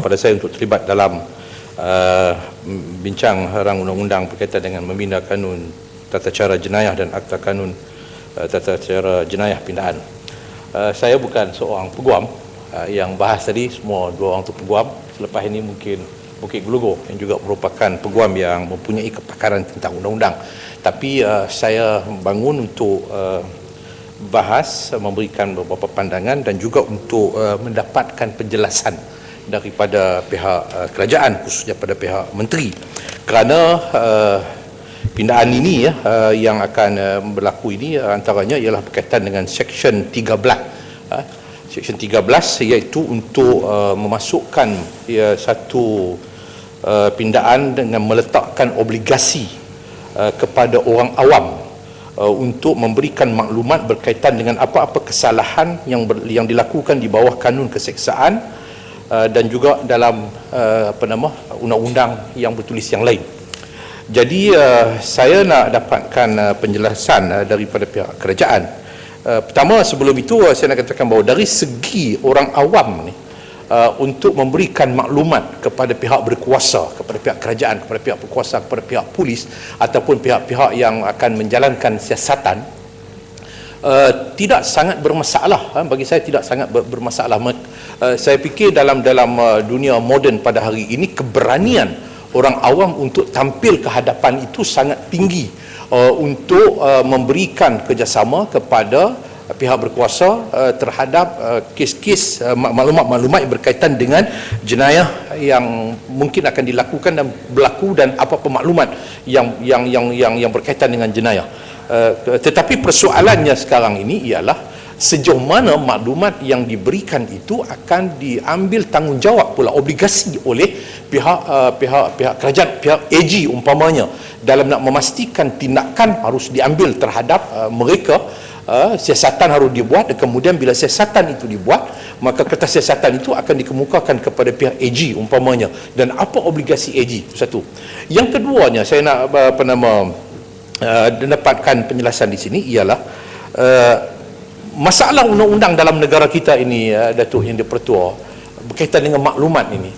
peluang pada saya untuk terlibat dalam bincang rang undang-undang berkaitan dengan membina kanun tata cara jenayah dan akta kanun tata cara jenayah pindaan. Saya bukan seorang peguam yang bahas tadi, semua dua orang tu peguam. Selepas ini mungkin Bukit Gelugur yang juga merupakan peguam yang mempunyai kepakaran tentang undang-undang. Tapi saya bangun untuk bahas, memberikan beberapa pandangan dan juga untuk mendapatkan penjelasan daripada pihak kerajaan, khususnya pada pihak menteri, kerana pindaan ini yang akan berlaku ini antaranya ialah berkaitan dengan Seksyen 13. Seksyen 13 iaitu untuk memasukkan satu pindaan dengan meletakkan obligasi kepada orang awam untuk memberikan maklumat berkaitan dengan apa-apa kesalahan yang dilakukan di bawah kanun keseksaan dan juga dalam undang-undang yang bertulis yang lain. Jadi saya nak dapatkan penjelasan daripada pihak kerajaan. Pertama, sebelum itu saya nak katakan bahawa dari segi orang awam ni, untuk memberikan maklumat kepada pihak berkuasa, kepada pihak kerajaan, kepada pihak berkuasa, kepada pihak polis ataupun pihak-pihak yang akan menjalankan siasatan, tidak sangat bermasalah. Bagi saya tidak sangat bermasalah. Saya fikir dalam dunia moden pada hari ini, keberanian orang awam untuk tampil ke hadapan itu sangat tinggi untuk memberikan kerjasama kepada pihak berkuasa terhadap kes-kes maklumat-maklumat yang berkaitan dengan jenayah yang mungkin akan dilakukan dan berlaku, dan apa-apa maklumat yang berkaitan dengan jenayah. Tetapi persoalannya sekarang ini ialah sejauh mana maklumat yang diberikan itu akan diambil tanggungjawab pula, obligasi oleh pihak kerajaan, pihak AG umpamanya, dalam nak memastikan tindakan harus diambil terhadap mereka. Siasatan harus dibuat, dan kemudian bila siasatan itu dibuat, maka kertas siasatan itu akan dikemukakan kepada pihak AG umpamanya, dan apa obligasi AG. Satu. Yang keduanya, saya nak dapatkan penjelasan di sini ialah masalah undang-undang dalam negara kita ini, Datuk Yang di-Pertua, berkaitan dengan maklumat ini.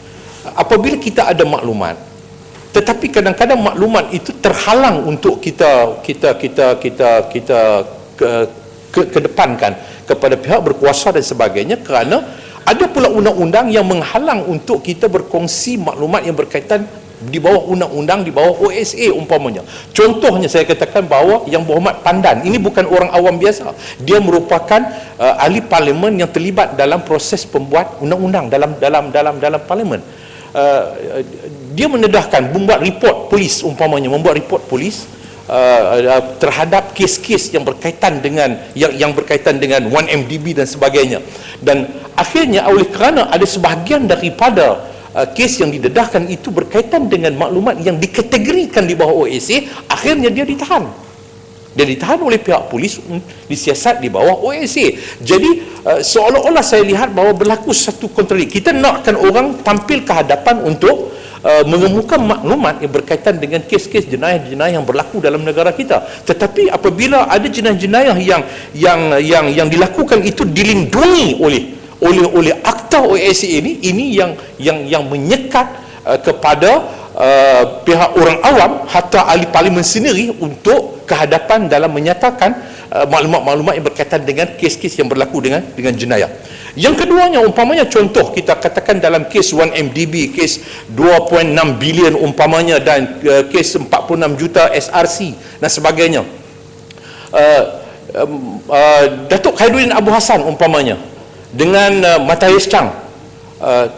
Apabila kita ada maklumat, tetapi kadang-kadang maklumat itu terhalang untuk kita kedepankan kepada pihak berkuasa dan sebagainya, kerana ada pula undang-undang yang menghalang untuk kita berkongsi maklumat yang berkaitan di bawah undang-undang, di bawah OSA umpamanya. Contohnya, saya katakan bahawa Yang Berhormat Pandan ini bukan orang awam biasa. Dia merupakan ahli parlimen yang terlibat dalam proses pembuat undang-undang dalam parlimen. Dia mendedahkan membuat report polis umpamanya, terhadap kes-kes yang berkaitan dengan yang berkaitan dengan 1MDB dan sebagainya. Dan akhirnya, oleh kerana ada sebahagian daripada kes yang didedahkan itu berkaitan dengan maklumat yang dikategorikan di bawah OSA, akhirnya dia ditahan. Dia ditahan oleh pihak polis, disiasat di bawah OSA. Jadi seolah-olah saya lihat bahawa berlaku satu kontradiksi. Kita nakkan orang tampil ke hadapan untuk mengemukakan maklumat yang berkaitan dengan kes-kes jenayah-jenayah yang berlaku dalam negara kita. Tetapi apabila ada jenayah-jenayah yang dilakukan itu dilindungi oleh akta OSA ini yang menyekat kepada pihak orang awam, hatta ahli parlimen sendiri, untuk kehadapan dalam menyatakan maklumat-maklumat yang berkaitan dengan kes-kes yang berlaku dengan jenayah. Yang keduanya, umpamanya contoh kita katakan dalam kes 1MDB, kes 2.6 bilion umpamanya, dan kes 46 juta SRC dan sebagainya. Datuk Khairuddin Abu Hassan umpamanya dengan Matthias Chang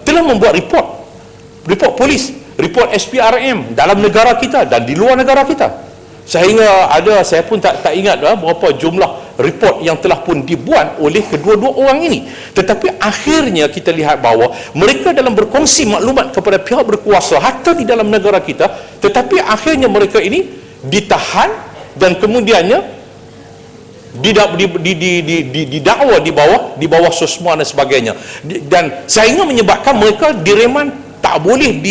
telah membuat report polis, report SPRM dalam negara kita dan di luar negara kita. Sehingga saya pun tak ingat berapa jumlah report yang telah pun dibuat oleh kedua-dua orang ini. Tetapi akhirnya kita lihat bahawa mereka dalam berkongsi maklumat kepada pihak berkuasa hatta di dalam negara kita, tetapi akhirnya mereka ini ditahan dan kemudiannya didakwa di bawah sosma dan sebagainya, dan sehingga menyebabkan mereka direman, tak boleh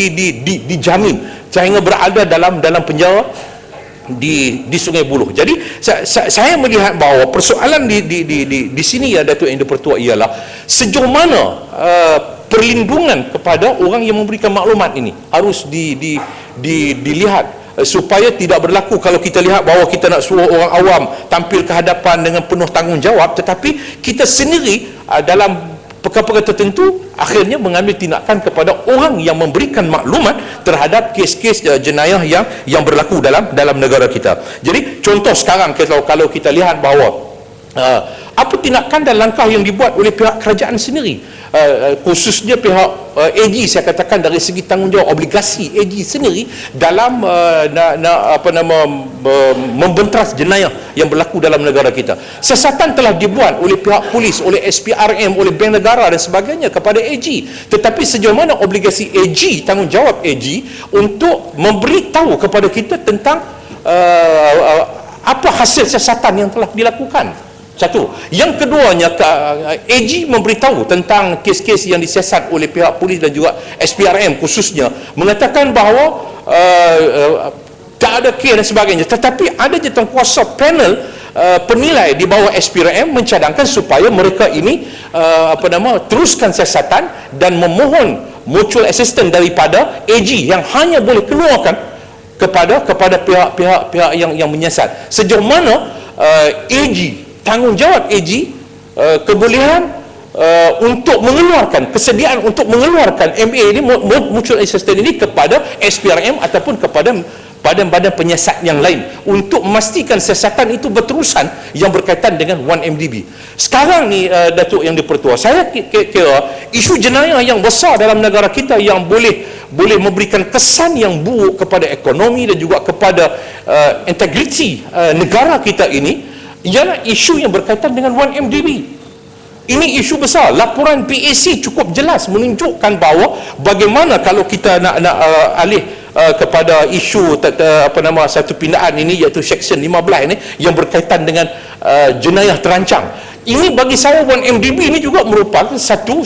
dijamin, sehingga berada dalam penjara di Sungai Buloh. Jadi saya melihat bahawa persoalan di sini, ya Datuk Yang di-Pertua, ialah sejauh mana perlindungan kepada orang yang memberikan maklumat ini harus dilihat supaya tidak berlaku kalau kita lihat bahawa kita nak suruh orang awam tampil ke hadapan dengan penuh tanggungjawab, tetapi kita sendiri dalam perkara-perkara tertentu akhirnya mengambil tindakan kepada orang yang memberikan maklumat terhadap kes-kes jenayah yang berlaku dalam negara kita. Jadi contoh sekarang kalau kita lihat bahawa apa tindakan dan langkah yang dibuat oleh pihak kerajaan sendiri, khususnya pihak AG, saya katakan dari segi tanggungjawab obligasi AG sendiri dalam membenteras jenayah yang berlaku dalam negara kita. Siasatan telah dibuat oleh pihak polis, oleh SPRM, oleh Bank Negara dan sebagainya kepada AG, tetapi sejauh mana obligasi AG, tanggungjawab AG untuk memberitahu kepada kita tentang apa hasil siasatan yang telah dilakukan. Satu. Yang keduanya, AG memberitahu tentang kes-kes yang disiasat oleh pihak polis dan juga SPRM khususnya, mengatakan bahawa tak ada kes dan sebagainya, tetapi ada jawatankuasa panel penilai di bawah SPRM mencadangkan supaya mereka ini teruskan siasatan dan memohon mutual assistance daripada AG yang hanya boleh keluarkan kepada pihak-pihak yang menyiasat. Sejauh mana AG, tanggungjawab AG, kebolehan untuk mengeluarkan, kesediaan untuk mengeluarkan MA ini, mutual assistance ini kepada SPRM ataupun kepada badan-badan penyiasat yang lain untuk memastikan siasatan itu berterusan yang berkaitan dengan 1MDB. Sekarang ni Datuk Yang di-Pertua, saya kira isu jenayah yang besar dalam negara kita yang boleh memberikan kesan yang buruk kepada ekonomi dan juga kepada integriti negara kita ini ialah isu yang berkaitan dengan 1MDB. Ini isu besar. Laporan PAC cukup jelas menunjukkan bahawa bagaimana kalau kita nak alih kepada isu satu pindaan ini, iaitu Section 15 ini yang berkaitan dengan jenayah terancang. Ini bagi saya 1MDB ini juga merupakan satu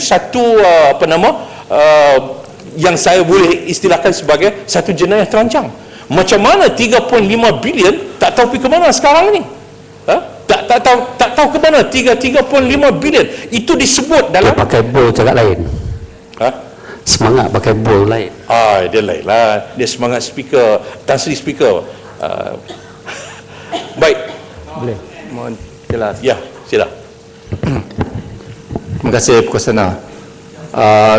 yang saya boleh istilahkan sebagai satu jenayah terancang. Macam mana 3.5 bilion tak tahu pergi ke mana sekarang ni? Tak tahu ke mana 3.5 bilion itu disebut dalam dia pakai bol cakap lain. Semangat pakai bol lain. Dia lain lah, dia semangat speaker, Tan Sri speaker. Baik, boleh mohon jelas. Ya, sila. Terima kasih Pukosana.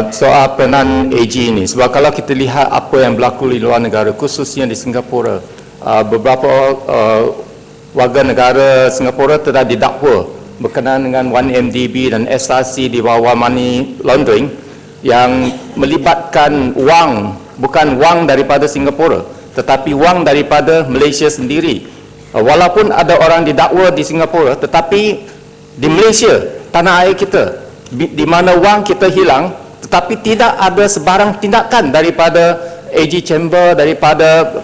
Soal peranan AG ini, sebab kalau kita lihat apa yang berlaku di luar negara, khususnya di Singapura, beberapa warga negara Singapura telah didakwa berkenaan dengan 1MDB dan SRC di bawah money laundering yang melibatkan wang, bukan wang daripada Singapura tetapi wang daripada Malaysia sendiri. Walaupun ada orang didakwa di Singapura, tetapi di Malaysia, tanah air kita, di mana wang kita hilang, tetapi tidak ada sebarang tindakan daripada AG Chamber, daripada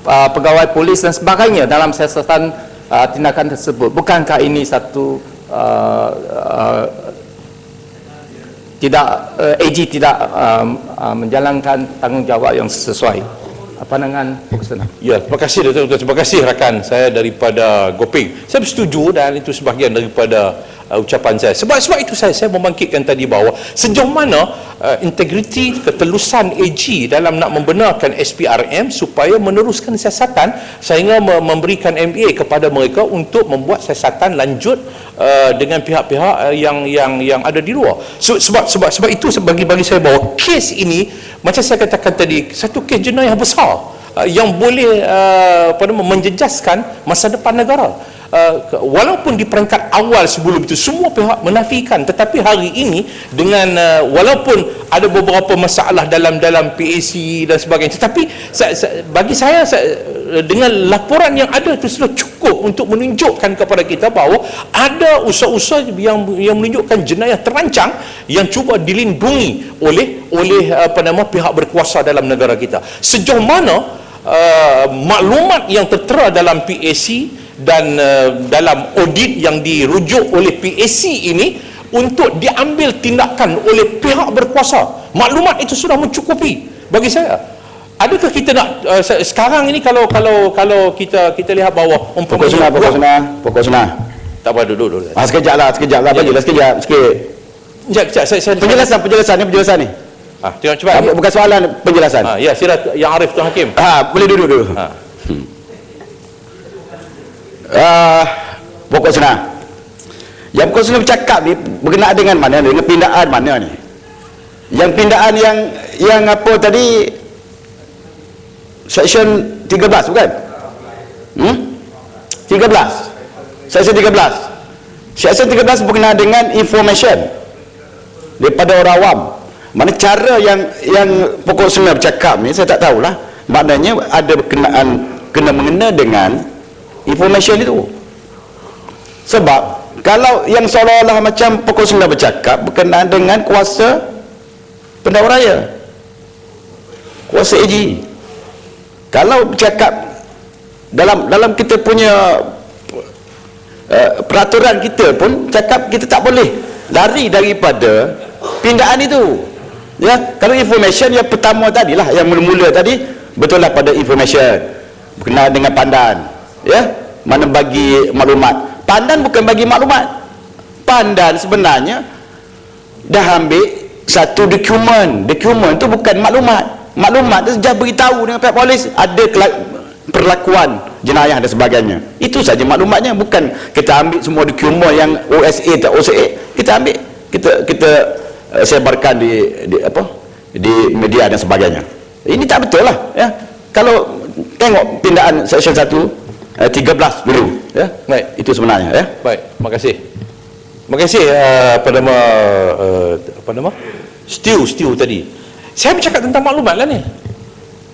pegawai polis dan sebagainya dalam siasatan tindakan tersebut. Bukankah ini satu AG tidak menjalankan tanggungjawab yang sesuai? Pandangan Pukosana. Ya, terima kasih Datuk. Terima kasih rakan saya daripada Gopeng. Saya bersetuju dan itu sebahagian daripada ucapan saya. Sebab itu saya membangkitkan tadi bahawa sejauh mana integriti ketelusan AG dalam nak membenarkan SPRM supaya meneruskan siasatan sehingga memberikan MA kepada mereka untuk membuat siasatan lanjut dengan pihak-pihak yang ada di luar. Sebab itu bagi saya bahawa kes ini, macam saya katakan tadi, satu kes jenayah besar yang boleh menjejaskan masa depan negara. Walaupun di peringkat awal sebelum itu semua pihak menafikan, tetapi hari ini dengan walaupun ada beberapa masalah dalam PAC dan sebagainya, tetapi bagi saya dengan laporan yang ada itu sudah cukup untuk menunjukkan kepada kita bahawa ada usaha-usaha yang menunjukkan jenayah terancang yang cuba dilindungi oleh pihak berkuasa dalam negara kita. Sejauh mana maklumat yang tertera dalam PAC dan dalam audit yang dirujuk oleh PAC ini untuk diambil tindakan oleh pihak berkuasa, maklumat itu sudah mencukupi bagi saya. Adakah kita nak sekarang ini kalau kita lihat bahawa Pukosana. tak apa, duduk. Sekejap lah, bagilah sekejap sikit. Sekejap, saya Penjelasan ni. tengok cepat. Bukan soalan, penjelasan. Ya, sila yang Arif Tuan Hakim. Boleh duduk dulu. Pokok senang. Yang pokok senang bercakap ni berkenaan dengan mana ni? Dengan pindaan mana ni? Yang pindaan yang apa tadi? Section 13 bukan? 13. Section 13. Section 13 berkenaan dengan information daripada orang awam. Mana cara yang pokok senang bercakap ni saya tak tahulah. Maknanya ada kena mengena dengan information itu. Sebab kalau yang seolah-olah macam pokok senang bercakap berkenaan dengan kuasa pendakwa raya, kuasa AG. Kalau bercakap dalam kita punya peraturan kita pun cakap kita tak boleh lari daripada pindaan itu. Ya, kalau information yang pertama tadilah, yang mula-mula tadi betul lah pada information berkenaan dengan pandan. Ya, mana bagi maklumat. Pandan bukan bagi maklumat. Pandan sebenarnya dah ambil satu dokumen. Dokumen tu bukan maklumat. Maklumat tu saja beritahu dengan pihak polis ada perlakuan jenayah dan sebagainya. Itu saja maklumatnya, bukan kita ambil semua dokumen yang OSA tak OSA, kita ambil kita sebarkan di media dan sebagainya. Ini tak betul lah, ya. Kalau tengok pindaan section 1 13 dulu, ya. Baik, itu sebenarnya, ya. Baik, terima kasih. Terima kasih apa nama? Stew tadi. Saya bercakap tentang maklumat lah ni.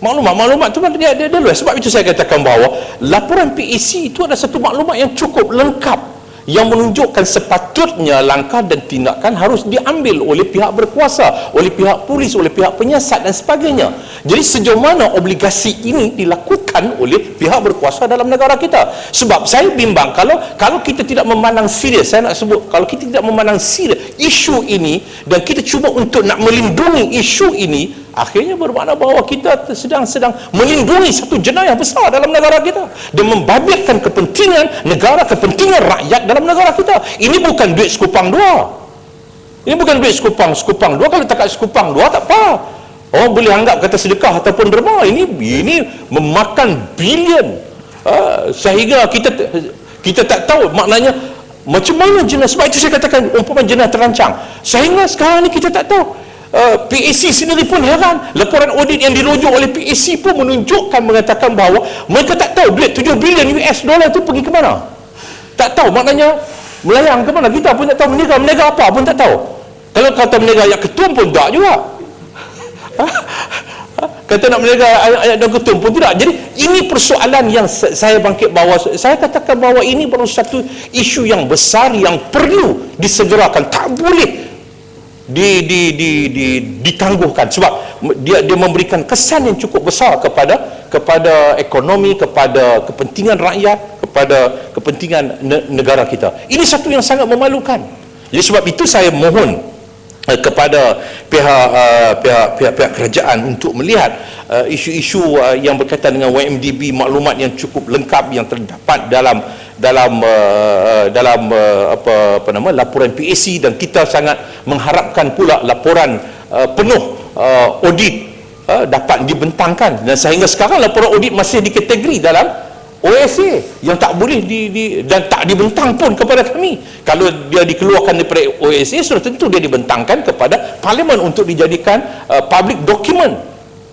Maklumat tu dia luas. Sebab itu saya katakan bahawa laporan PAC itu adalah satu maklumat yang cukup lengkap, yang menunjukkan sepatutnya langkah dan tindakan harus diambil oleh pihak berkuasa, oleh pihak polis, oleh pihak penyiasat dan sebagainya. Jadi sejauh mana obligasi ini dilakukan oleh pihak berkuasa dalam negara kita. Sebab saya bimbang kalau kita tidak memandang serius, saya nak sebut, kalau kita tidak memandang serius isu ini dan kita cuba untuk nak melindungi isu ini, akhirnya bermakna bahawa kita sedang melindungi satu jenayah besar dalam negara kita dan membabitkan kepentingan negara, kepentingan rakyat dalam negara kita. Ini bukan duit sekupang dua. Ini bukan duit sekupang dua. Kalau takat sekupang dua tak apa. Orang boleh anggap kata sedekah ataupun derma. Ini memakan bilion. Sehingga kita tak tahu maknanya macam mana jenayah. Sebab itu saya katakan umpama jenayah terancang. Sehingga sekarang ni kita tak tahu. PAC sendiri pun heran. Laporan audit yang dirujuk oleh PAC pun menunjukkan, mengatakan bahawa mereka tak tahu duit 7 bilion US dollar tu pergi ke mana. Tak tahu, maknanya melayang ke mana. Kita pun tak tahu menega apa pun tak tahu. Kalau kata menega ayat ketum pun tak juga. Kata nak menega ayat dan ketum pun tidak. Jadi ini persoalan yang saya bangkit bahawa saya katakan bahawa ini baru satu isu yang besar yang perlu disegerakan. Tak boleh ditangguhkan sebab dia memberikan kesan yang cukup besar kepada ekonomi, kepada kepentingan rakyat, kepada kepentingan negara kita. Ini satu yang sangat memalukan. Jadi sebab itu saya mohon kepada pihak kerajaan untuk melihat isu-isu yang berkaitan dengan YMDB, maklumat yang cukup lengkap yang terdapat dalam laporan PAC, dan kita sangat mengharapkan pula laporan penuh audit dapat dibentangkan, dan sehingga sekarang laporan audit masih dikategori dalam OSA yang tak boleh dan tak dibentang pun kepada kami. Kalau dia dikeluarkan daripada OSA, sudah tentu dia dibentangkan kepada Parlimen untuk dijadikan public document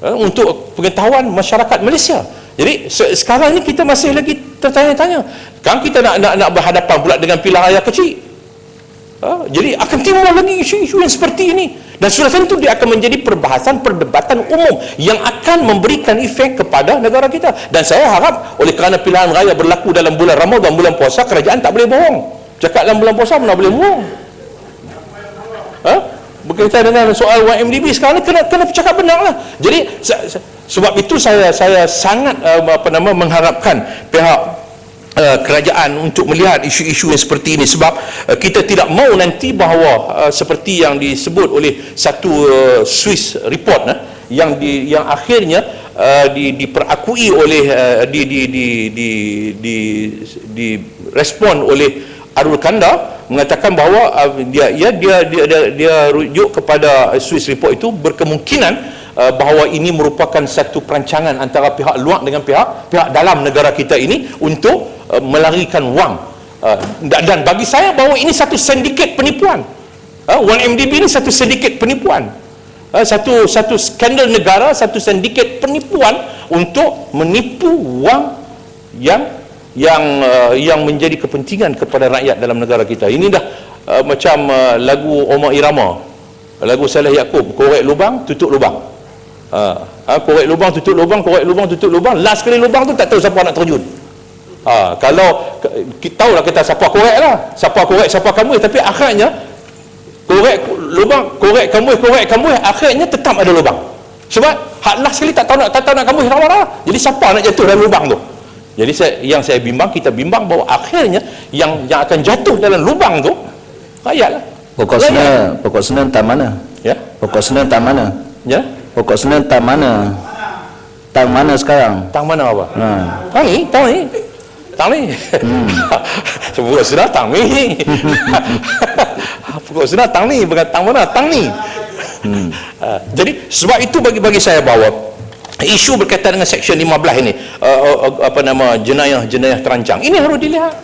untuk pengetahuan masyarakat Malaysia. Jadi sekarang ni kita masih lagi tertanya-tanya. Kan kita nak berhadapan pula dengan pilihan raya kecil. Jadi akan timbul lagi isu-isu yang seperti ini, dan sudah tentu dia akan menjadi perbahasan perdebatan umum yang akan memberikan efek kepada negara kita. Dan saya harap oleh kerana pilihan raya berlaku dalam bulan Ramadan, bulan puasa, kerajaan tak boleh bohong. Cakap dalam bulan puasa mana boleh bohong. Berkaitan dengan soal YMDB sekarang ni kena bercakap benar lah. Jadi sebab itu saya sangat mengharapkan pihak kerajaan untuk melihat isu-isu yang seperti ini, sebab kita tidak mahu nanti bahawa seperti yang disebut oleh satu Swiss report yang akhirnya diperakui oleh direspon oleh Arul Kanda mengatakan bahawa dia rujuk kepada Swiss report itu berkemungkinan bahawa ini merupakan satu perancangan antara pihak luar dengan pihak dalam negara kita ini untuk melarikan wang. Dan bagi saya bahawa ini satu sindiket penipuan. 1MDB ini satu sindiket penipuan. Satu skandal negara, satu sindiket penipuan untuk menipu wang yang menjadi kepentingan kepada rakyat dalam negara kita. Ini dah macam lagu Omar Irama, lagu Saleh Yaakob, korek lubang tutup lubang. Korek lubang tutup lubang, korek lubang tutup lubang, last kali lubang tu tak tahu siapa nak terjun. Kalau kita tahulah kita siapa korek lah, siapa korek siapa kamu, tapi akhirnya korek lubang, korek kamu, akhirnya tetap ada lubang. Sebab hak last sekali tak tahu nak kamu mana. Jadi siapa nak jatuh dalam lubang tu? Jadi saya bimbang, kita bimbang bahawa akhirnya yang akan jatuh dalam lubang tu rakyat lah. Pokok Senan tak mana? Ya. Pokok Senan tak mana? Ya. Pokok Senan tak mana? Tang mana sekarang? Tang mana apa? Tang ni. Pokok Senan tang ni. Pokok Senan tang ni, bukan tang mana? Tang ni. Jadi sebab itu bagi saya bahawa isu berkaitan dengan Seksyen 15 ini, jenayah terancang, ini harus dilihat.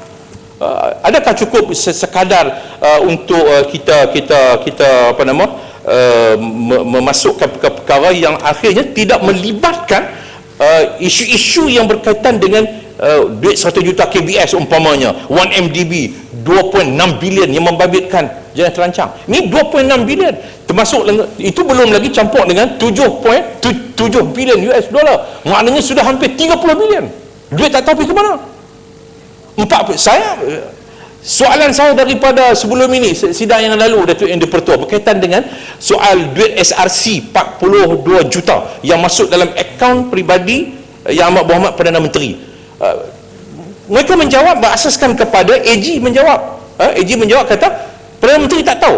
Adakah cukup sekadar untuk kita memasukkan perkara yang akhirnya tidak melibatkan isu-isu yang berkaitan dengan duit 100 juta KBS umpamanya, 1MDB 2.6 bilion yang membabitkan jenayah terancang. Ini 2.6 bilion termasuk, itu belum lagi campur dengan 7.7 bilion US dollar, maknanya sudah hampir 30 bilion duit tak tahu pergi ke mana. Soalan saya daripada sebelum ini, sidang yang lalu Datuk Yang di-Pertua berkaitan dengan soal duit SRC 42 juta yang masuk dalam akaun peribadi Yang Amat Berhormat Perdana Menteri. Mereka menjawab berasaskan kepada AG menjawab. AG menjawab kata Perdana Menteri tak tahu,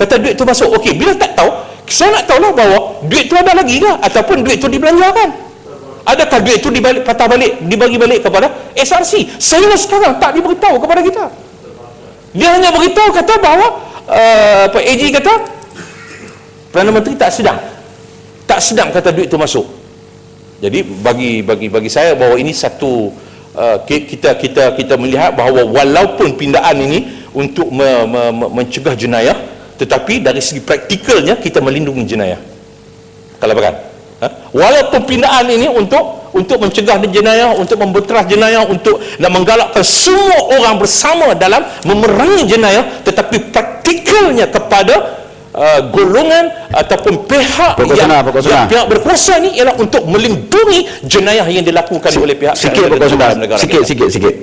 kata duit tu masuk. Okey, bila tak tahu, saya nak tahulah bahawa duit tu ada lagi ke ataupun duit tu dibelanjakan. Adakah duit itu dibagi balik kepada SRC? Sehingga sekarang tak diberitahu kepada kita. Dia hanya beritahu kata bahawa AG kata Perdana Menteri tak sedang kata duit itu masuk. Jadi bagi saya bahawa ini satu kita melihat bahawa walaupun pindaan ini untuk mencegah jenayah, tetapi dari segi praktikalnya kita melindungi jenayah. Kalau bukan, walaupun pindaan ini untuk mencegah jenayah, untuk membeterah jenayah, untuk nak menggalakkan semua orang bersama dalam memerangi jenayah, tetapi praktikalnya kepada golongan ataupun pihak yang pihak berkuasa ni ialah untuk melindungi jenayah yang dilakukan oleh pihak negara. Sikit.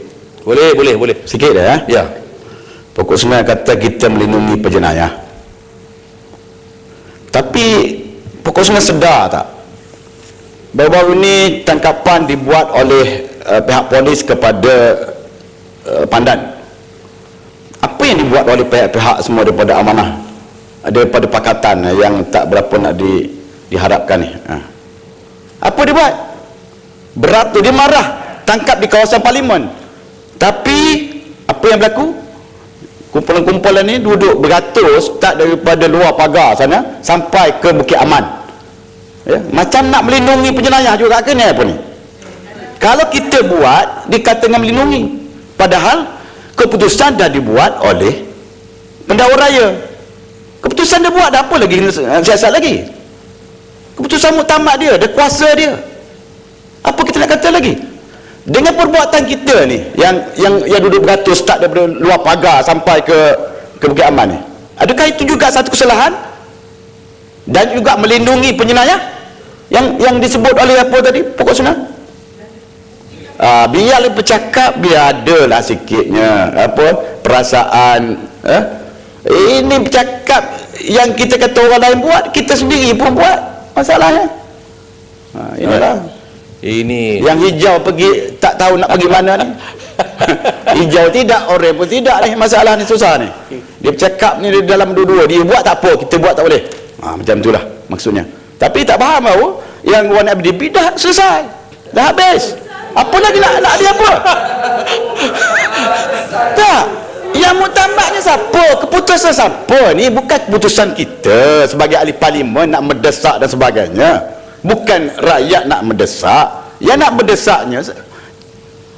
Boleh. Sikit dah ya. Pokok Senar kata kita melindungi penjenayah. Tapi Pokok Senar sedar tak? Baru-baru ini tangkapan dibuat oleh pihak polis kepada Pandan. Apa yang dibuat oleh pihak-pihak semua daripada amanah, daripada pakatan yang tak berapa nak diharapkan ni. Apa dia buat? Berat tu, dia marah, tangkap di kawasan parlimen. Tapi apa yang berlaku? Kumpulan-kumpulan ni duduk beratus, start daripada luar pagar sana sampai ke Bukit Aman. Ya, macam nak melindungi penjenayah juga ke ni apa ni? Kalau kita buat dikatakan melindungi, padahal keputusan dah dibuat oleh Pendakwa Raya. Keputusan dia buat, dah apa lagi siasat lagi? Keputusan muktamad dia, dia kuasa dia. Apa kita nak kata lagi? Dengan perbuatan kita ni yang duduk beratus start daripada luar pagar sampai ke Bukit Aman ni, adakah itu juga satu kesalahan? Dan juga melindungi penjenayah yang disebut oleh apa tadi Pokok Senar? Biarlah bercakap, biar adalah sikitnya perasaan. Ini bercakap yang kita kata orang lain buat, kita sendiri pun buat masalahnya. Inilah ini yang hijau pergi tak tahu nak pergi mana ni. Hijau tidak, orang pun tidak ni. Masalah ni susah ni. Dia bercakap ni dalam dua-dua, dia buat tak apa, kita buat tak boleh. Macam itulah maksudnya. Tapi tak faham bahawa yang 1MDB dah selesai, dah habis. Apa lagi nak dia apa? Tak, Yang muktamadnya siapa? Keputusan siapa? Ni bukan keputusan kita sebagai ahli parlimen nak mendesak dan sebagainya. Bukan rakyat nak mendesak. Yang nak mendesaknya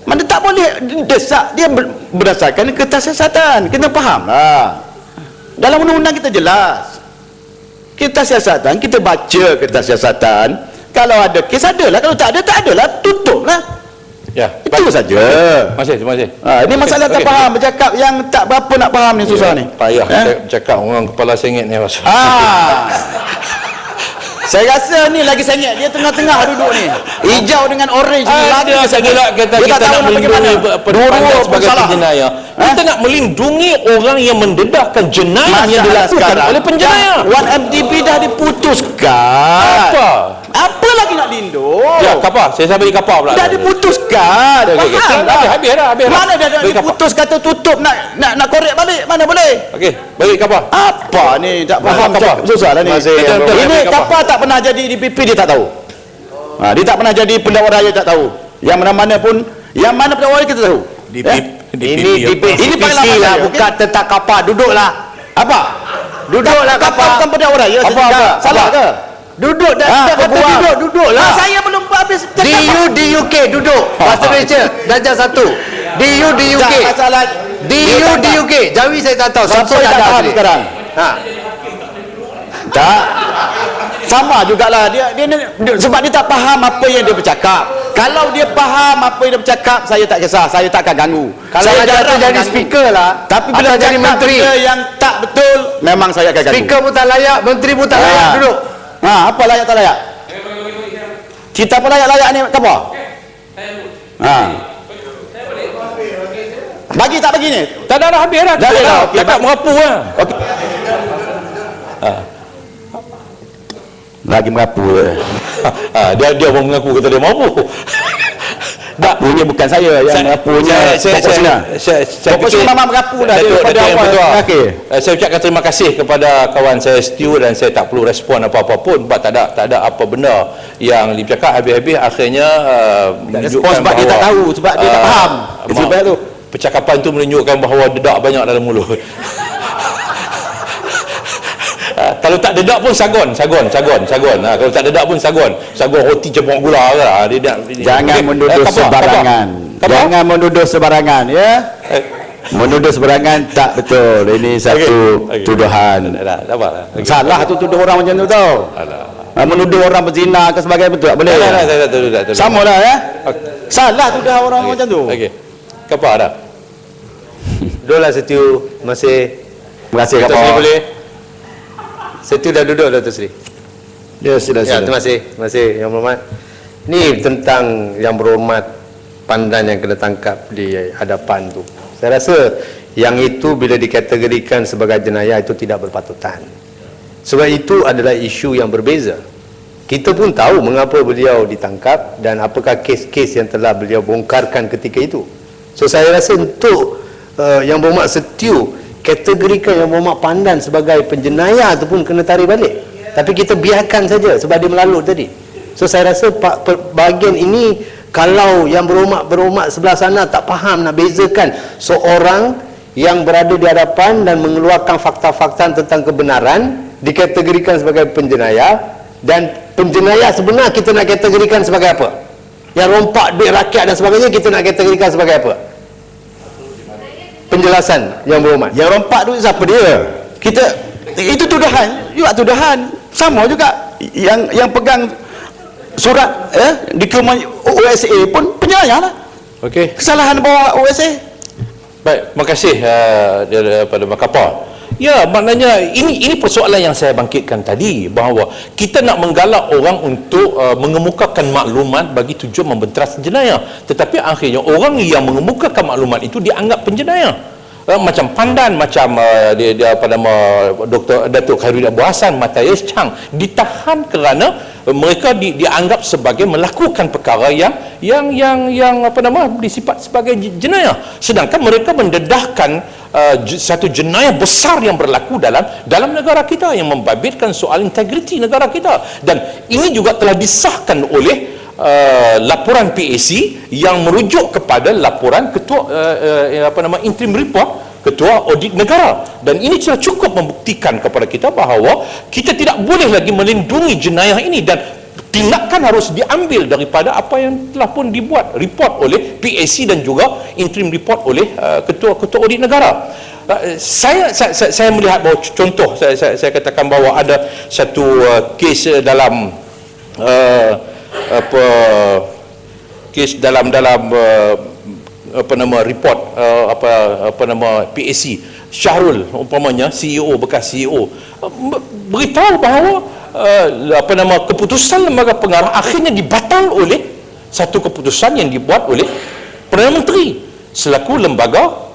mana tak boleh desak dia berdasarkan kertas siasatan. Kena fahamlah. Dalam undang-undang kita jelas. Kertas siasatan, kita baca kertas siasatan. Kalau ada kes adalah, kalau tak ada tak adalah, tutuplah. Ya, Itu saja. Terima kasih. Ini masalah tak faham, bercakap yang tak berapa nak faham ni susah ni. Payah cakap orang kepala sengit ni. Mas. Saya rasa ni lagi sengit, dia tengah-tengah duduk ni. Hijau dengan orange ni lagi Dia sengit. kita Dia tak tahu nak nak melindungi bagaimana. penduduk sebagai salah. penjenayah. Kita nak melindungi orang yang mendedahkan jenayah yang dilakukan oleh penjenayah. 1MDB dah diputuskan. Apa lagi nak lindung? Ya, kapal. Saya bagi kapal pula. Dah diputuskan. Okey. Faham dah. Habis dah. Mana dah Bagi kapal. diputus kata tutup nak korek balik? Mana boleh? Okey, bagi kapal. Apa ni? Tak faham. kapal. Susah lah ni. Ini kapal tak pernah jadi di PP, dia tak tahu. Dia tak pernah jadi pendakwa raya, tak tahu. Yang mana-mana pun, yang mana pendakwa raya kita tahu. Ini pengalaman PPC lah, saya, bukan tentang kapal. Duduklah. Apa? Duduklah Kapal kapal. bukan pendakwa raya. Apa? Salah ke? Duduk dah kata berbual. duduklah. Saya belum habis cakap. DUK duduk. Bahasa Malaysia darjah 1. DUK. Tak masalah. DUK. Jawi saya tak tahu. Siapa Samsung yang tak ada faham tadi. sekarang? Ha. Tak. Sama jugalah dia sebab dia tak faham apa yang dia bercakap. Kalau dia faham apa yang dia bercakap, saya tak kisah, saya tak akan ganggu. Kalau Saya ada jarang jadi mengganggu. speaker lah. Tapi bila atau jadi cakap menteri, benda yang tak betul, memang saya akan ganggu. speaker pun tak layak, menteri pun tak layak duduk. Apa layak tak layak? Kita apa layak-layak ni apa? Bagi tak bagi ni? Tak dah habis dah. Dah, okey, Cakap baik. merapu lah. Okey. Lagi merapu. Dia pun mengaku kata dia mampu. Tak. Punya bukan saya yang merapunya. Saya Proporsional memang merapu dah daripada awal terakhir. Saya ucapkan terima kasih kepada kawan saya Stu, dan saya tak perlu respon apa-apa pun sebab tak ada apa benda yang dicakap. Habis-habis akhirnya Respon sebab dia tak tahu, sebab dia tak faham. Sebab tu percakapan tu menunjukkan bahawa dedak banyak dalam mulut. Kalau tak dedak pun sagon. Kalau tak dedak pun sagon roti cebok gula lah. jangan menuduh sebarangan. Jangan menuduh sebarangan, ya. Menuduh sebarangan tak betul. Ini satu tuduhan. Tak apa. Salah tu tuduh orang macam tu tau. Menuduh orang berzina ke sebagainya, betul tak boleh. Tak. Sama lah, ya. Salah tuduh orang macam tu. Okey. Kapal dah. Duduklah Setiu. Masih. Terima kasih Datuk Seri kapal. boleh. Setiu dah duduk, Datuk Seri. Ya, sila. Terima kasih Yang Berhormat. Ni tentang Yang Berhormat Pandan yang kena tangkap di hadapan tu. Saya rasa yang itu bila dikategorikan sebagai jenayah itu tidak berpatutan. Sebab itu adalah isu yang berbeza. Kita pun tahu mengapa beliau ditangkap dan apakah kes-kes yang telah beliau bongkarkan ketika itu. So saya rasa untuk Yang Berhormat Setiu kategorikan Yang Berhormat Pandan sebagai penjenayah itu pun kena tarik balik. Tapi kita biarkan saja sebab dia melalut tadi. So saya rasa bahagian ini, kalau Yang berhormat sebelah sana tak faham nak bezakan seorang yang berada di hadapan dan mengeluarkan fakta-fakta tentang kebenaran dikategorikan sebagai penjenayah, dan penjenayah sebenar kita nak kategorikan sebagai apa? Yang rompak duit rakyat dan sebagainya kita nak kategorikan sebagai apa? Penjelasan Yang Berhormat. Yang rompak tu siapa dia? Kita itu tuduhan, juga tuduhan. Sama juga yang pegang surat dokumen USA pun penjenayah lah. Okey. Kesalahan bawa USA. Baik, terima kasih daripada Makapal. Ya, maknanya ini persoalan yang saya bangkitkan tadi, bahawa kita nak menggalak orang untuk mengemukakan maklumat bagi tujuan membenteras jenayah, tetapi akhirnya orang yang mengemukakan maklumat itu dianggap penjenayah. Macam Pandan, macam dia apa nama Dr. Datuk Khairuddin Abu Hassan, Matthias Chang ditahan kerana mereka dianggap sebagai melakukan perkara yang apa nama disifat sebagai jenayah, sedangkan mereka mendedahkan satu jenayah besar yang berlaku dalam negara kita yang membabitkan soal integriti negara kita, dan ini juga telah disahkan oleh laporan PAC yang merujuk kepada laporan ketua interim report Ketua Audit Negara, dan ini sudah cukup membuktikan kepada kita bahawa kita tidak boleh lagi melindungi jenayah ini, dan tindakan harus diambil daripada apa yang telah pun dibuat report oleh PAC dan juga interim report oleh Ketua Audit Negara. Saya melihat bahawa contoh saya katakan bahawa ada satu kes dalam kes dalam report PAC, Syahrul umpamanya CEO, bekas CEO beritahu bahawa keputusan lembaga pengarah akhirnya dibatal oleh satu keputusan yang dibuat oleh Perdana Menteri selaku lembaga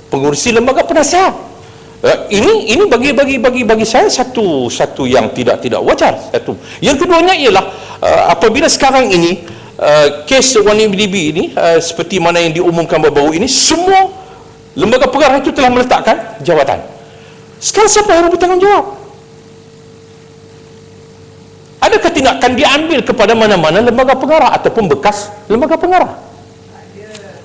pengurusi lembaga penasihat. Ini bagi saya satu yang tidak wajar. Yang keduanya ialah apabila sekarang ini kes 1MDB ini seperti mana yang diumumkan baru-baru ini, semua lembaga pengarah itu telah meletakkan jawatan. Sekarang siapa yang bertanggungjawab? Adakah tindakan diambil kepada mana-mana lembaga pengarah ataupun bekas lembaga pengarah?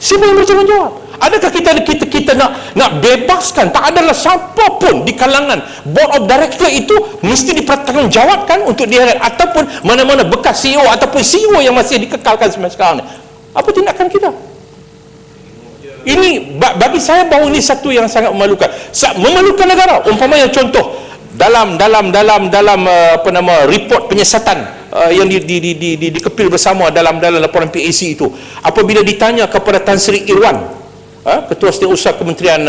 Siapa yang bertanggungjawab? Adakah kita nak bebaskan? Tak adalah siapa pun di kalangan board of director itu mesti dipertanggungjawabkan untuk diheret, ataupun mana-mana bekas CEO ataupun CEO yang masih dikekalkan sampai sekarang. Apa tindakan kita? Ini bagi saya bahawa ini satu yang sangat memalukan. Memalukan negara. Umpamanya contoh dalam report penyiasatan yang dikepil bersama dalam laporan PAC itu, apabila ditanya kepada Tan Sri Irwan, Ketua Setiausaha Kementerian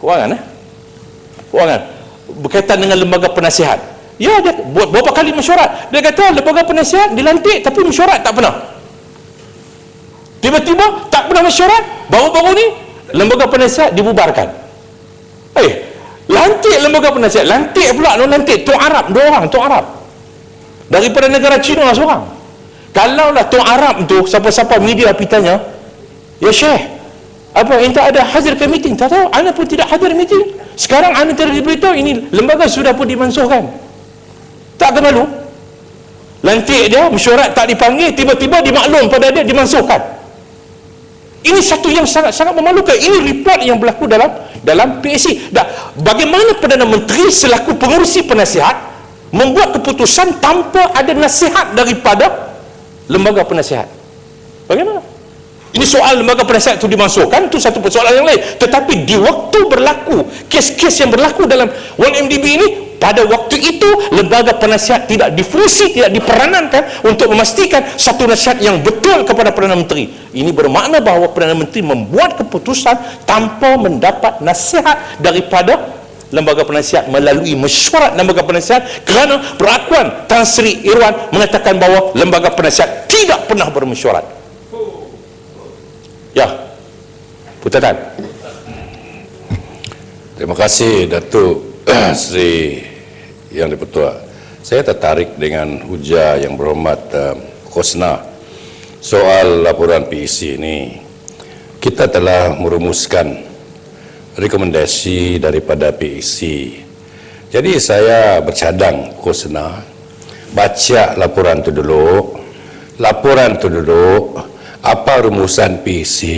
Kewangan berkaitan dengan lembaga penasihat, dia buat berapa kali mesyuarat. Dia kata lembaga penasihat dilantik tapi mesyuarat tak pernah. Tiba-tiba tak pernah mesyuarat, baru-baru ni lembaga penasihat dibubarkan. Lantik lembaga penasihat, lantik pula Tok Arab, 2 orang Tok Arab daripada negara China seorang. Kalaulah Tok Arab tu siapa-siapa media pitanya, ya Syekh, apa ente ada hadir ke meeting? Tak tahu, ana pun tidak hadir meeting. Sekarang ana telah diberitahu ini lembaga sudah pun dimansuhkan. Tak ke malu? Lantik dia, mesyuarat tak dipanggil, tiba-tiba dimaklum pada dia dimansuhkan. Ini satu yang sangat memalukan. Ini report yang berlaku dalam PAC. Bagaimana Perdana Menteri selaku pengurusi penasihat membuat keputusan tanpa ada nasihat daripada lembaga penasihat? Bagaimana? Ini soal lembaga penasihat itu dimasukkan, itu satu persoalan yang lain. Tetapi di waktu berlaku kes-kes yang berlaku dalam 1MDB ini, pada waktu itu lembaga penasihat tidak difungsi, tidak diperanankan untuk memastikan satu nasihat yang betul kepada Perdana Menteri. Ini bermakna bahawa Perdana Menteri membuat keputusan tanpa mendapat nasihat daripada lembaga penasihat melalui mesyuarat lembaga penasihat, kerana perakuan Tan Sri Irwan mengatakan bahawa lembaga penasihat tidak pernah bermesyuarat. Ya, Putatan. Terima kasih Datuk Sri Yang Dipertua. Saya tertarik dengan hujah yang berhormat Khosna soal laporan PAC ini. Kita telah merumuskan rekomendasi daripada PAC. Jadi saya bercadang Khosna baca laporan itu dulu. Apa rumusan PAC,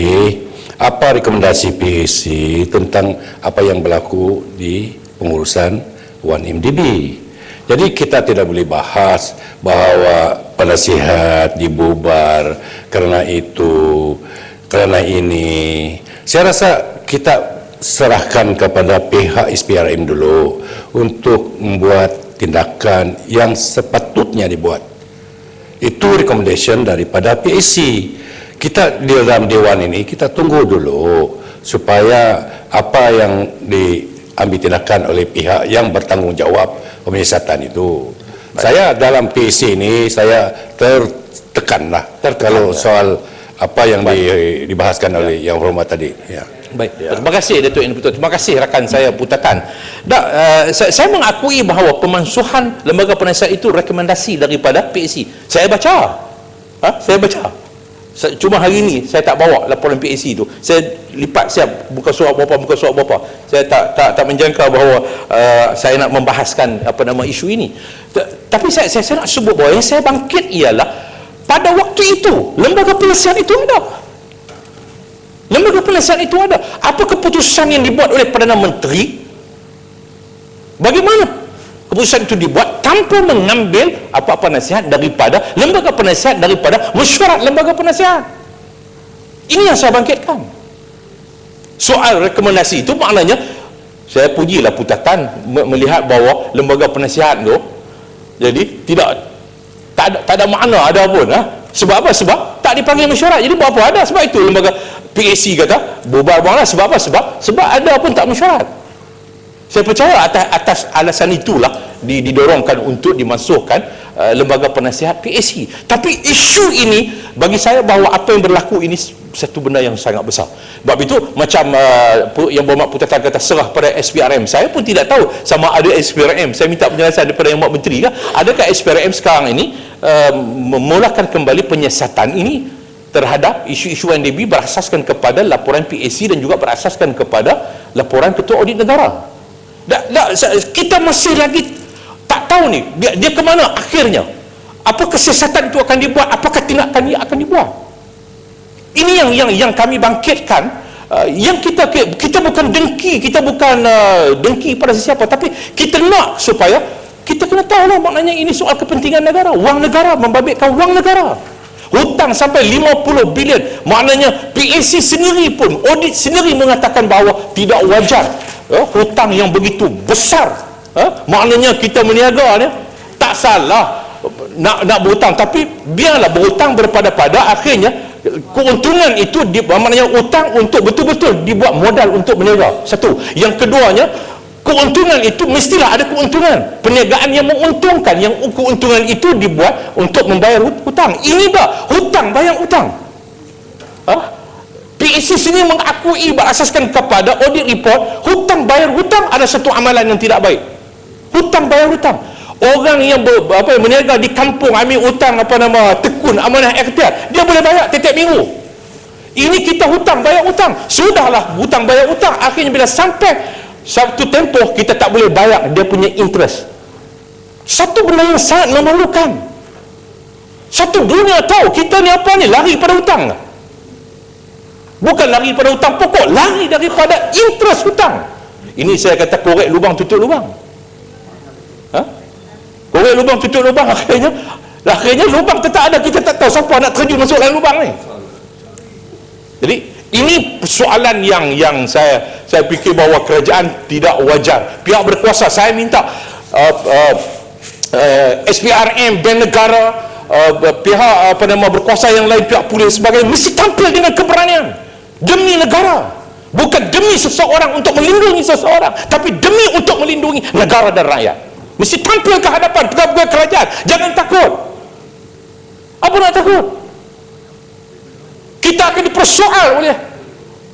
apa rekomendasi PAC tentang apa yang berlaku di pengurusan 1MDB. Jadi kita tidak boleh bahas bahawa penasihat dibubar kerana itu, kerana ini. Saya rasa kita serahkan kepada pihak SPRM dulu untuk membuat tindakan yang sepatutnya dibuat. Itu recommendation daripada PAC. Kita di dalam Dewan ini kita tunggu dulu supaya apa yang diambil tindakan oleh pihak yang bertanggungjawab penyiasatan itu. Saya dalam PAC ini saya tertekanlah kalau soal apa yang dibahaskan oleh Yang Hormat tadi. Ya. Baik, terima kasih Datuk Yang Dipertua. Terima kasih rakan saya Putatan. Saya mengakui bahawa pemansuhan lembaga penasihat itu rekomendasi daripada PAC. Saya baca. Cuma hari ini saya tak bawa laporan PAC itu. Saya lipat siap buka surat berapa. Saya tak menjangka bahawa saya nak membahaskan isu ini. Tapi saya nak sebut bahawa yang saya bangkit ialah pada waktu itu lembaga penasihat itu ada. Lembaga penasihat itu ada. Apa keputusan yang dibuat oleh Perdana Menteri? Bagaimana keputusan itu dibuat tanpa mengambil apa-apa nasihat daripada lembaga penasihat, daripada mesyuarat lembaga penasihat? Ini yang saya bangkitkan. Soal rekomendasi itu maknanya, saya pujilah Putatan melihat bahawa lembaga penasihat tu jadi tak ada makna ada pun. Sebab apa? Sebab tak dipanggil mesyuarat. Jadi buat apa ada? Sebab itu lembaga PAC kata bubar-bubarlah. Sebab apa? Sebab ada pun tak mesyuarat. Saya percaya atas alasan itulah didorongkan untuk dimasukkan lembaga penasihat PAC. Tapi isu ini bagi saya bahawa apa yang berlaku ini satu benda yang sangat besar. Sebab itu macam yang Berhormat Putatan kata serah pada SPRM. Saya pun tidak tahu sama ada SPRM. Saya minta penjelasan daripada Yang Berhormat Menteri. Adakah SPRM sekarang ini memulakan kembali penyiasatan ini terhadap isu-isu NDB berasaskan kepada laporan PAC dan juga berasaskan kepada laporan Ketua Audit Negara. Kita masih lagi tak tahu ni dia ke mana akhirnya. Apa kesiasatan itu akan dibuat, apakah tindakan dia akan dibuat. Ini yang kami bangkitkan. Yang kita bukan dengki, kita bukan dengki pada sesiapa, tapi kita nak supaya kita kena tahu lah maknanya ini soal kepentingan negara, wang negara, membabitkan wang negara. Hutang sampai 50 bilion, maknanya PAC sendiri pun, audit sendiri mengatakan bahawa tidak wajar hutang yang begitu besar. Maknanya kita meniaga ni tak salah nak berhutang, tapi biarlah berhutang berpada-pada, akhirnya keuntungan itu maknanya hutang untuk betul-betul dibuat modal untuk berniaga. Satu. Yang keduanya, keuntungan itu mestilah ada keuntungan, perniagaan yang menguntungkan, yang keuntungan itu dibuat untuk membayar hutang. Ini dah hutang bayar hutang. PAC sini mengakui berasaskan kepada audit report, hutang bayar hutang ada satu amalan yang tidak baik. Hutang bayar hutang. Orang yang berniaga di kampung ambil hutang tekun amanah ikhtiar, dia boleh bayar setiap minggu. Ini kita hutang bayar hutang. Sudahlah hutang bayar hutang, akhirnya bila sampai satu tempoh kita tak boleh bayar dia punya interest. Satu benda yang sangat memalukan. Satu dunia tahu kita ni apa ni, lari pada hutang. Bukan lari pada hutang pokok, lari daripada interest hutang. Ini saya kata korek lubang tutup lubang. Korek lubang tutup lubang, akhirnya lubang tetap ada, kita tak tahu siapa nak terjun masuk dalam lubang ni. Jadi ini soalan yang saya fikir bahawa kerajaan tidak wajar. Pihak berkuasa, saya minta SPRM, Bank Negara, pihak berkuasa yang lain, pihak polis sebagainya, mesti tampil dengan keberanian demi negara, bukan demi seseorang untuk melindungi seseorang, tapi demi untuk melindungi negara dan rakyat. Mesti tampil ke hadapan pegawai kerajaan. Jangan takut. Apa nak takut? Kita akan dipersoal oleh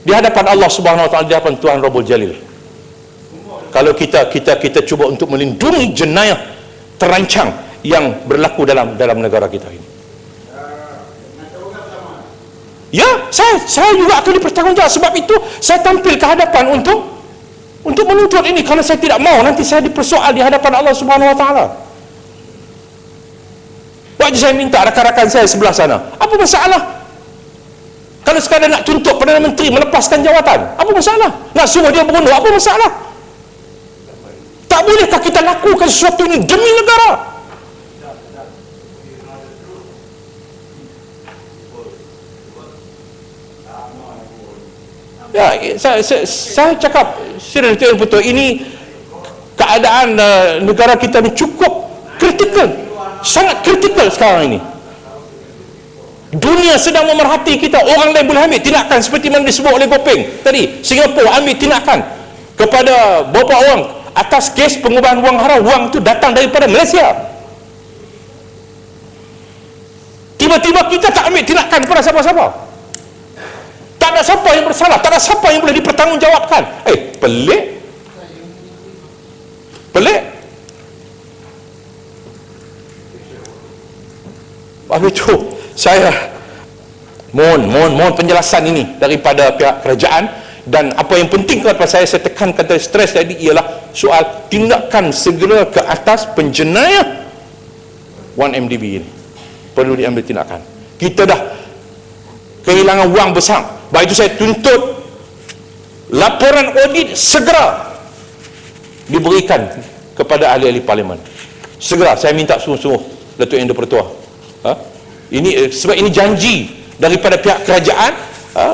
di hadapan Allah Subhanahu Wa Taala, di hadapan Tuhan Rabbul Jalil. Kalau kita cuba untuk melindungi jenayah terancang yang berlaku dalam negara kita ini. Ya, saya juga akan dipertanggungjawab. Sebab itu saya tampil ke hadapan untuk menuntut ini. Kalau saya tidak mau, nanti saya dipersoal di hadapan Allah Subhanahu Wa Taala. Waktu saya minta rakan-rakan saya sebelah sana, apa masalah? Kalau sekadar nak tuntut Perdana Menteri melepaskan jawatan, apa masalah? Nak suruh dia berundur, apa masalah? Tak bolehkah kita lakukan sesuatu ini demi negara? Ya, saya cakap serius betul, ini keadaan negara kita ni cukup kritikal, sangat kritikal sekarang ini. Dunia sedang memerhati kita. Orang lain boleh ambil tindakan seperti mana disebut oleh Gopeng tadi. Singapura ambil tindakan kepada beberapa orang atas kes pengubahan wang haram. Wang itu datang daripada Malaysia. Tiba-tiba kita tak ambil tindakan kepada siapa-siapa. Tak ada siapa yang bersalah, tak ada siapa yang boleh dipertanggungjawabkan. Pelik. Lepas itu saya mohon penjelasan ini daripada pihak kerajaan. Dan apa yang penting kepada saya tekankan tadi, stres tadi, ialah soal tindakan segera ke atas penjenayah 1MDB ini. Perlu diambil tindakan. Kita dah kehilangan wang besar. Sebab itu saya tuntut laporan audit segera diberikan kepada ahli-ahli parlimen. Segera, saya minta sungguh-sungguh Datuk Yang di-Pertua. Ini sebab ini janji daripada pihak kerajaan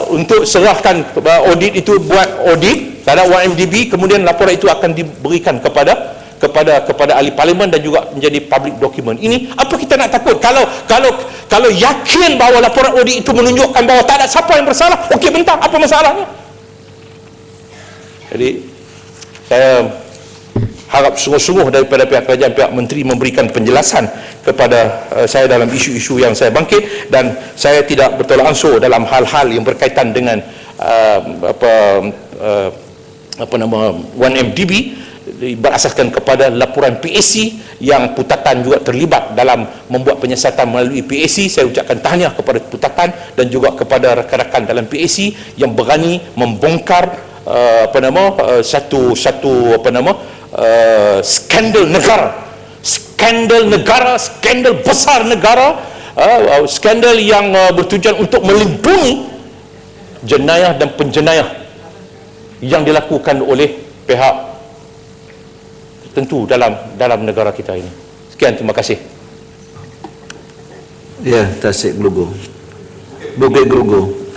untuk serahkan audit itu, buat audit terhadap 1MDB, kemudian laporan itu akan diberikan kepada ahli parlimen dan juga menjadi public document. Ini apa kita nak takut? Kalau yakin bahawa laporan audit itu menunjukkan bahawa tak ada siapa yang bersalah, okey, bentang, apa masalahnya? Jadi saya harap sungguh-sungguh daripada pihak kerajaan, pihak menteri memberikan penjelasan kepada saya dalam isu-isu yang saya bangkit, dan saya tidak bertolak ansur dalam hal-hal yang berkaitan dengan 1MDB berasaskan kepada laporan PAC yang Putatan juga terlibat dalam membuat penyiasatan melalui PAC. Saya ucapkan tahniah kepada Putatan dan juga kepada rakan-rakan dalam PAC yang berani membongkar skandal negara, skandal besar negara, skandal yang bertujuan untuk melindungi jenayah dan penjenayah yang dilakukan oleh pihak tertentu dalam negara kita ini. Sekian, terima kasih. Ya, Tasik Gelugu. Bukit Gelugu.